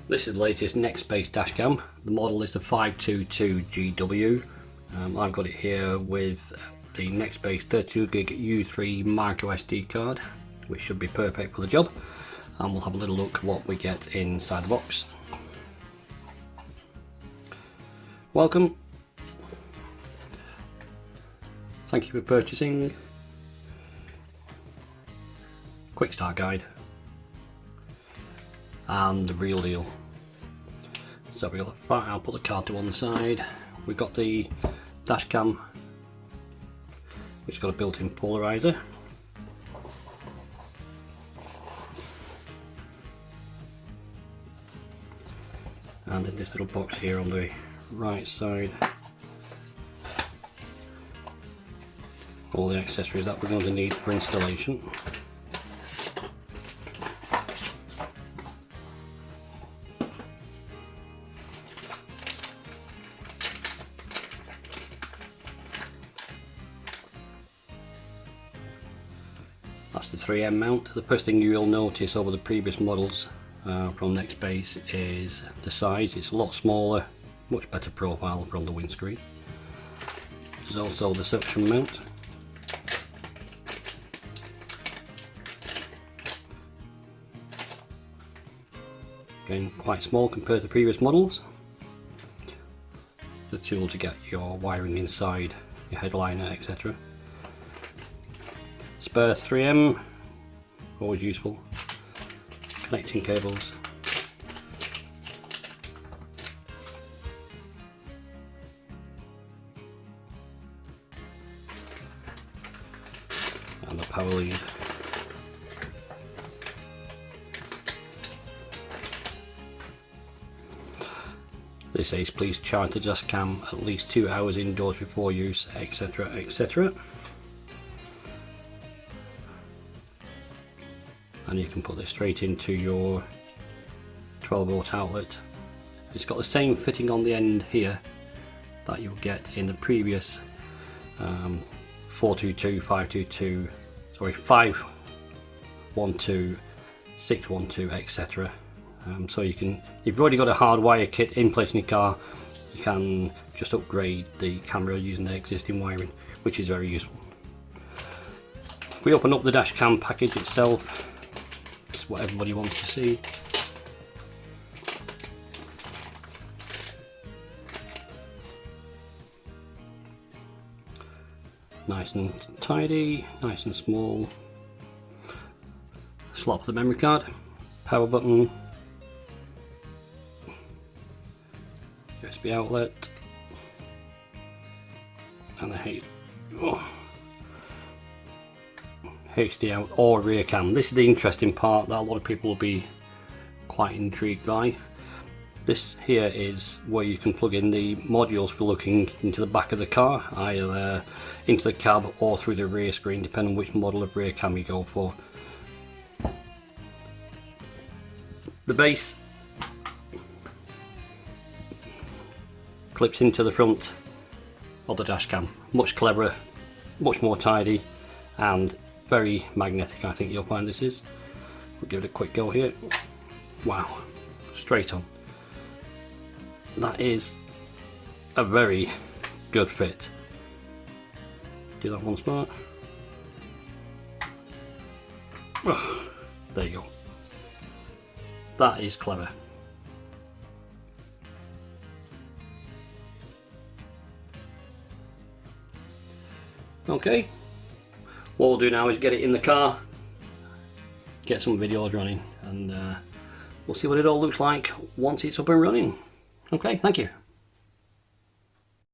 This is the latest Nextbase dashcam. The model is the 522GW. I've got it here with the Nextbase 32GB U3 micro SD card, which should be perfect for the job. And we'll have a little look at what we get inside the box. Welcome. Thank you for purchasing. Quick start guide. And the real deal. So we got the front, I'll put the card to one side. We've got the dash cam, which has got a built-in polarizer. And in this little box here on the right side, all the accessories that we're going to need for installation. That's the 3M mount. The first thing you'll notice over the previous models from Nextbase is the size. It's a lot smaller, much better profile from the windscreen. There's also the suction mount. Again, quite small compared to previous models. The tool to get your wiring inside your headliner, etc. Spare 3M, always useful. Connecting cables. And the power lead. This says please charge the Dashcam at least 2 hours indoors before use, etc, etc. And you can put this straight into your 12-volt outlet. It's got the same fitting on the end here that you'll get in the previous 422, 522, sorry 512, 612, etc. So you can, if you've already got a hardwire kit in place in your car, you can just upgrade the camera using the existing wiring, which is very useful. If we open up the Dashcam package itself, what everybody wants to see. Nice and tidy, nice and small. Slot for the memory card, power button, USB outlet, and the HD out or rear cam. This is the interesting part that a lot of people will be quite intrigued by. This here is where you can plug in the modules for looking into the back of the car, either into the cab or through the rear screen, depending on which model of rear cam you go for. The base clips into the front of the dash cam. Much cleverer, much more tidy, and very magnetic. I think you'll find this is. We'll give it a quick go here. Wow, straight on. That is a very good fit. Do that once more. Oh, there you go. That is clever. Okay. What we'll do now is get it in the car, get some videos running, and we'll see what it all looks like once it's up and running. Okay, thank you.